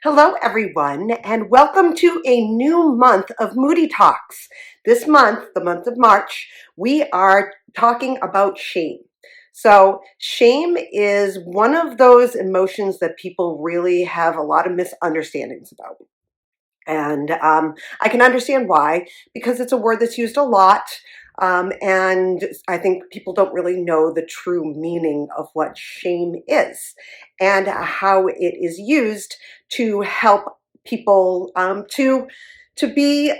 Hello, everyone, and welcome to a new month of Moody Talks. This month, the month of March, we are talking about shame. So, shame is one of those emotions that people really have a lot of misunderstandings about. And I can understand why, because it's a word that's used a lot. And I think people don't really know the true meaning of what shame is and how it is used to help people to be,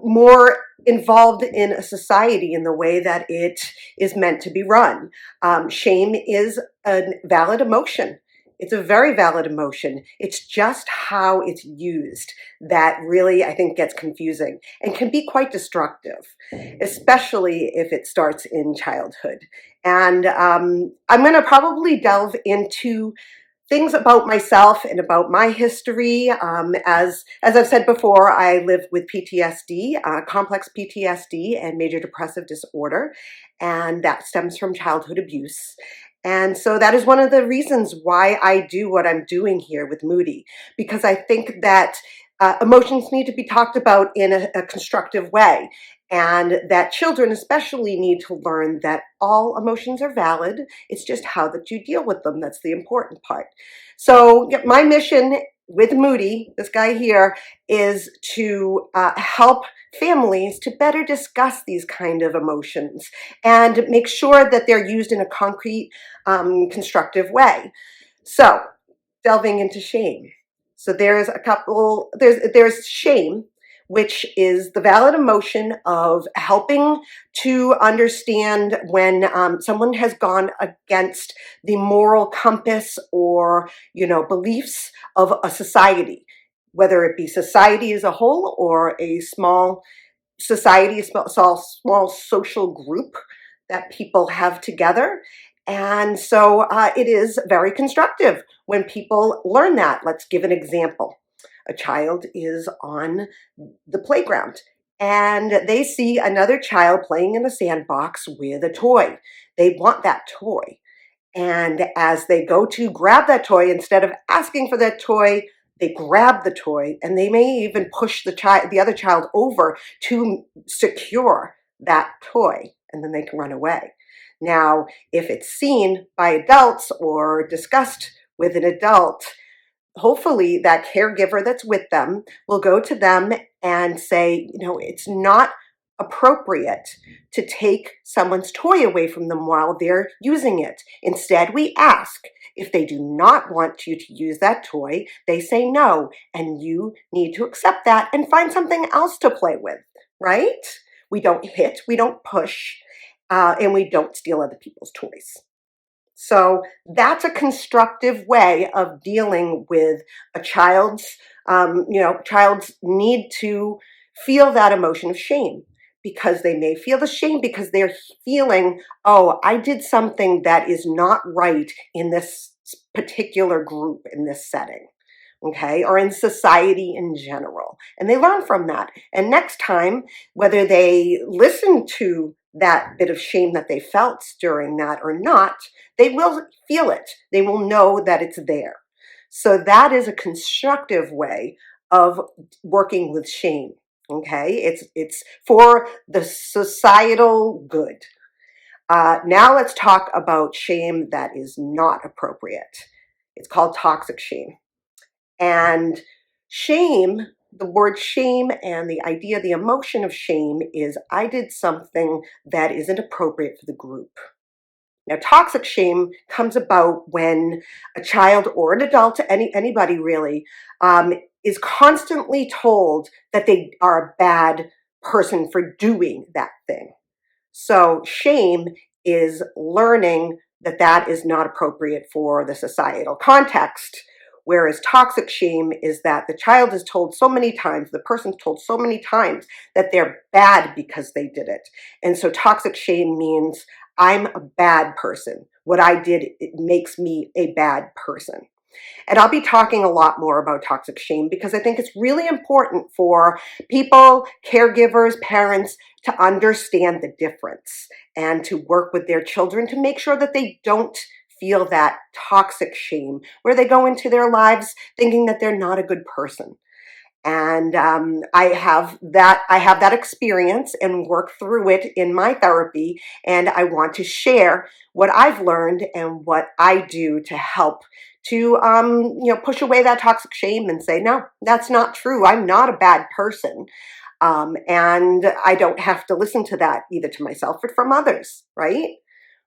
more involved in a society in the way that it is meant to be run. Shame is a valid emotion. It's a very valid emotion. It's just how it's used that really, I think, gets confusing and can be quite destructive, especially if it starts in childhood. And I'm going to probably delve into things about myself and about my history. As I've said before, I live with PTSD, complex PTSD and major depressive disorder, and that stems from childhood abuse. And so that is one of the reasons why I do what I'm doing here with Moody, because I think that emotions need to be talked about in a constructive way. And that children especially need to learn that all emotions are valid. It's just how that you deal with them. That's the important part. So my mission with Moody, this guy here, is to help families to better discuss these kind of emotions and make sure that they're used in a concrete, constructive way. So delving into shame. So there's shame, which is the valid emotion of helping to understand when someone has gone against the moral compass or, beliefs of a society, whether it be society as a whole or a small society, a small social group that people have together. And so it is very constructive when people learn that. Let's give an example. A child is on the playground and they see another child playing in a sandbox with a toy. They want that toy. And as they go to grab that toy, instead of asking for that toy, they grab the toy and they may even push the other child over to secure that toy, and then they can run away. Now, if it's seen by adults or discussed with an adult, hopefully that caregiver that's with them will go to them and say, it's not appropriate to take someone's toy away from them while they're using it. Instead, we ask if they do not want you to use that toy, they say no, and you need to accept that and find something else to play with, right? We don't hit, we don't push, and we don't steal other people's toys. So that's a constructive way of dealing with a child's need to feel that emotion of shame, because they may feel the shame because they're feeling, oh, I did something that is not right in this particular group, in this setting. Okay, or in society in general. And they learn from that. And next time, whether they listen to that bit of shame that they felt during that or not, they will feel it. They will know that it's there. So that is a constructive way of working with shame. Okay, it's for the societal good. Now let's talk about shame that is not appropriate. It's called toxic shame. And shame, the word shame and the idea, the emotion of shame is I did something that isn't appropriate for the group. Now, toxic shame comes about when a child or an adult, anybody really, is constantly told that they are a bad person for doing that thing. So shame is learning that that is not appropriate for the societal context. Whereas toxic shame is that the child is told so many times, the person's told so many times that they're bad because they did it. And so toxic shame means I'm a bad person. What I did, it makes me a bad person. And I'll be talking a lot more about toxic shame because I think it's really important for people, caregivers, parents to understand the difference and to work with their children to make sure that they don't feel that toxic shame where they go into their lives thinking that they're not a good person. And I have that experience and work through it in my therapy. And I want to share what I've learned and what I do to help to push away that toxic shame and say, no, that's not true. I'm not a bad person. And I don't have to listen to that either to myself or from others, right?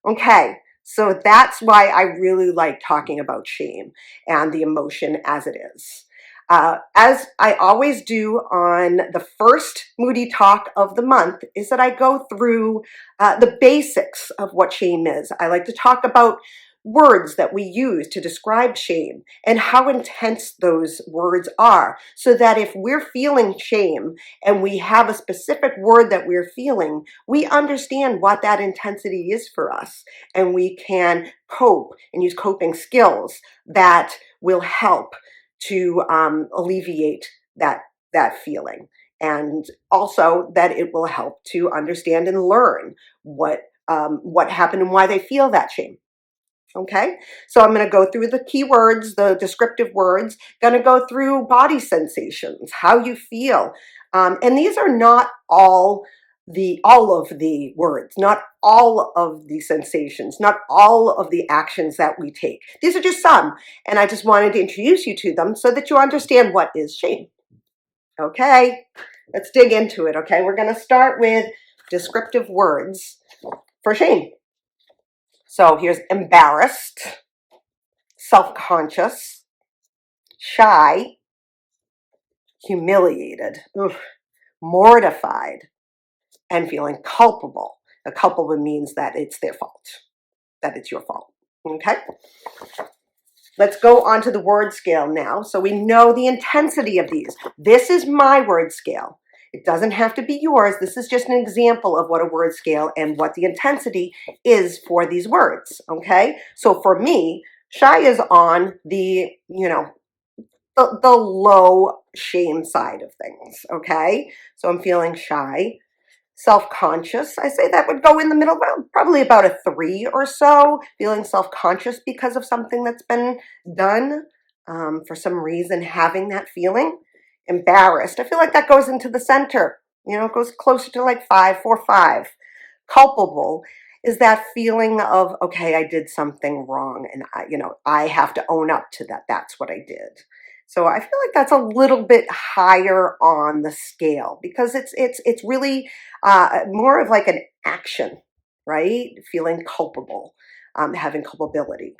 Okay, so that's why I really like talking about shame and the emotion as it is. As I always do on the first Moody Talk of the month, is that I go through the basics of what shame is. I like to talk about words that we use to describe shame and how intense those words are, so that if we're feeling shame and we have a specific word that we're feeling, we understand what that intensity is for us, and we can cope and use coping skills that will help to alleviate that feeling, and also that it will help to understand and learn what happened and why they feel that shame. Okay, so I'm going to go through the key words, the descriptive words, going to go through body sensations, how you feel. And these are not all of the words, not all of the sensations, not all of the actions that we take. These are just some. And I just wanted to introduce you to them so that you understand what is shame. Okay, let's dig into it. Okay, we're going to start with descriptive words for shame. So here's embarrassed, self-conscious, shy, humiliated, mortified, and feeling culpable. A culpable means that it's their fault, that it's your fault. Okay? Let's go on to the word scale now. So we know the intensity of these. This is my word scale. It doesn't have to be yours. This is just an example of what a word scale and what the intensity is for these words. Okay? So for me, shy is on the low shame side of things, okay? So I'm feeling shy. Self-conscious, I say that would go in the middle, well, probably about a 3 or so, feeling self-conscious because of something that's been done, for some reason having that feeling. Embarrassed, I feel like that goes into the center, it goes closer to like 5, 4, 5. Culpable is that feeling of, okay, I did something wrong and I have to own up to that. That's what I did. So I feel like that's a little bit higher on the scale because it's really more of like an action, right? Feeling culpable, having culpability.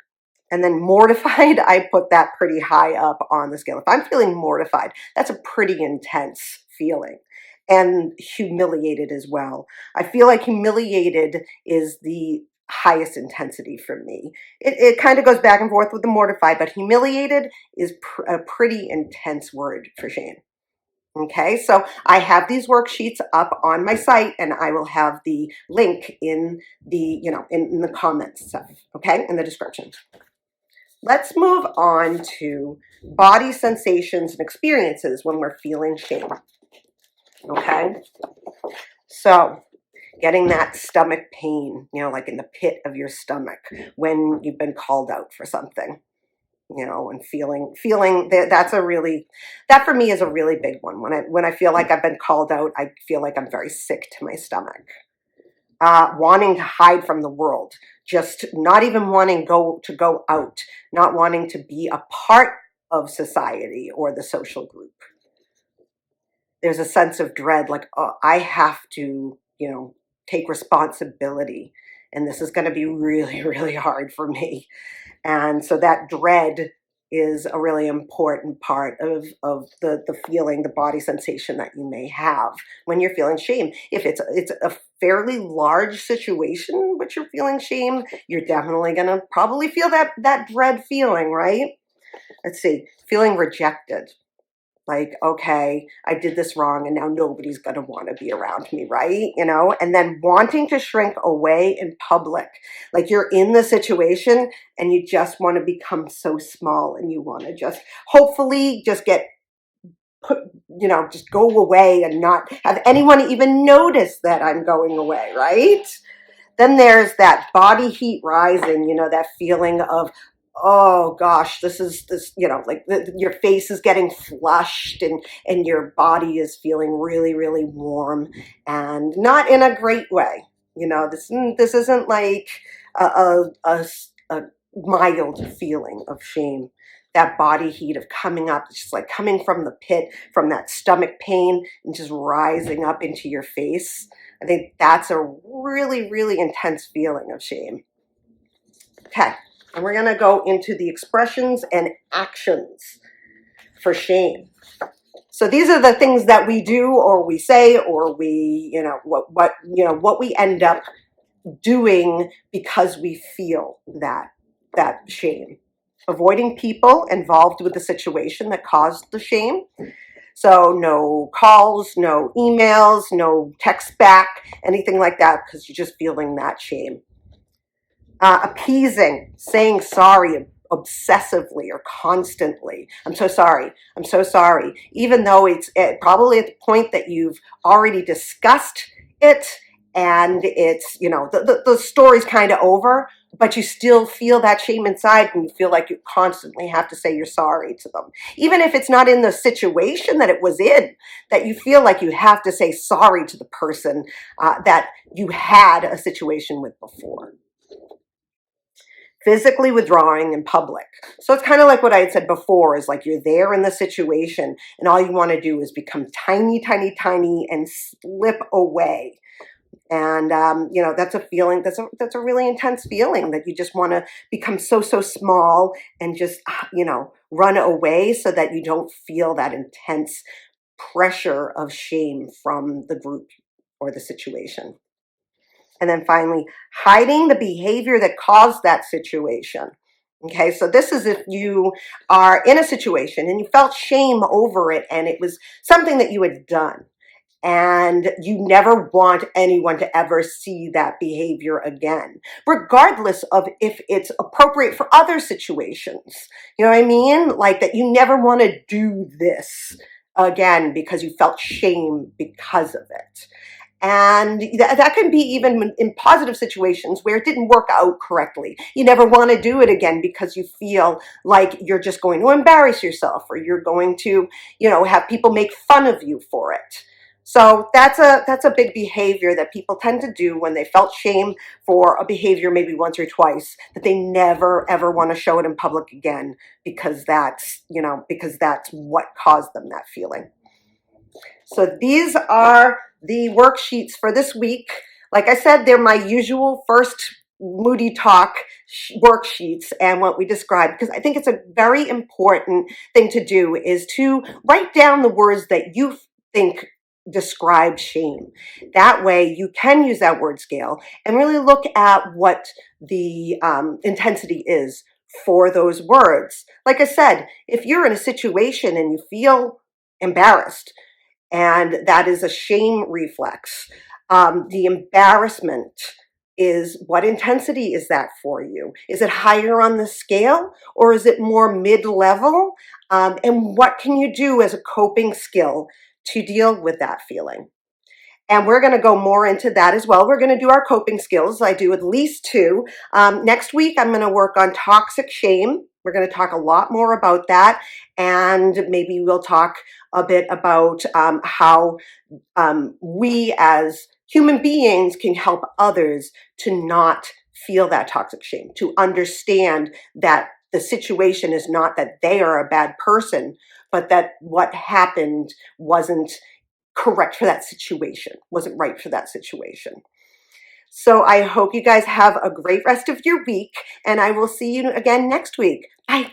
And then mortified, I put that pretty high up on the scale. If I'm feeling mortified, that's a pretty intense feeling. And humiliated as well. I feel like humiliated is the highest intensity for me. It kind of goes back and forth with the mortified, but humiliated is a pretty intense word for shame. Okay, so I have these worksheets up on my site, and I will have the link in the in the comments stuff. Okay, in the description. Let's move on to body sensations and experiences when we're feeling shame. Okay, so getting that stomach pain, like in the pit of your stomach when you've been called out for something, and feeling that for me is a really big one. When I feel like I've been called out, I feel like I'm very sick to my stomach. Wanting to hide from the world, just not even wanting to go out, not wanting to be a part of society or the social group. There's a sense of dread, like, oh, I have to, take responsibility, and this is going to be really, really hard for me. And so that dread is a really important part of the feeling, the body sensation that you may have when you're feeling shame. If it's a fairly large situation which you're feeling shame, you're definitely going to probably feel that dread feeling, right? Let's see, feeling rejected. Like, okay, I did this wrong and now nobody's going to want to be around me, right? And then wanting to shrink away in public. Like you're in the situation and you just want to become so small and you want to just hopefully just get put, just go away and not have anyone even notice that I'm going away, right? Then there's that body heat rising, that feeling of, oh gosh, like your face is getting flushed, and your body is feeling really, really warm, and not in a great way. This isn't like a mild feeling of shame. That body heat of coming up, it's just like coming from the pit, from that stomach pain, and just rising up into your face. I think that's a really, really intense feeling of shame. Okay, and we're going to go into the expressions and actions for shame. So these are the things that we do or we say, or what we end up doing because we feel that shame. Avoiding people involved with the situation that caused the shame. So no calls, no emails, no text back, anything like that, because you're just feeling that shame. Appeasing, saying sorry obsessively or constantly. I'm so sorry. I'm so sorry. Even though it's probably at the point that you've already discussed it, and it's, the story's kind of over, but you still feel that shame inside, and you feel like you constantly have to say you're sorry to them. Even if it's not in the situation that it was in, that you feel like you have to say sorry to the person that you had a situation with before. Physically withdrawing in public. So it's kind of like what I had said before, is like you're there in the situation and all you want to do is become tiny, tiny, tiny and slip away. And, that's a feeling, that's a really intense feeling, that you just want to become so, so small and just, run away so that you don't feel that intense pressure of shame from the group or the situation. And then finally, hiding the behavior that caused that situation. Okay, so this is if you are in a situation and you felt shame over it, and it was something that you had done, and you never want anyone to ever see that behavior again, regardless of if it's appropriate for other situations. You know what I mean? Like that you never want to do this again because you felt shame because of it. And that can be even in positive situations where it didn't work out correctly. You never want to do it again because you feel like you're just going to embarrass yourself, or you're going to, have people make fun of you for it. So that's a big behavior that people tend to do when they felt shame for a behavior maybe once or twice, that they never ever want to show it in public again, because that's what caused them that feeling. So these are the worksheets for this week. Like I said, they're my usual first Moody Talk worksheets and what we described, because I think it's a very important thing to do, is to write down the words that you think describe shame. That way you can use that word scale and really look at what the intensity is for those words. Like I said, if you're in a situation and you feel embarrassed, and that is a shame reflex, the embarrassment is, what intensity is that for you? Is it higher on the scale, or is it more mid-level? And what can you do as a coping skill to deal with that feeling? And we're going to go more into that as well. We're going to do our coping skills. I do at least 2. Next week, I'm going to work on toxic shame. We're going to talk a lot more about that. And maybe we'll talk a bit about how we as human beings can help others to not feel that toxic shame, to understand that the situation is not that they are a bad person, but that what happened wasn't correct for that situation, wasn't right for that situation. So I hope you guys have a great rest of your week, and I will see you again next week. Bye.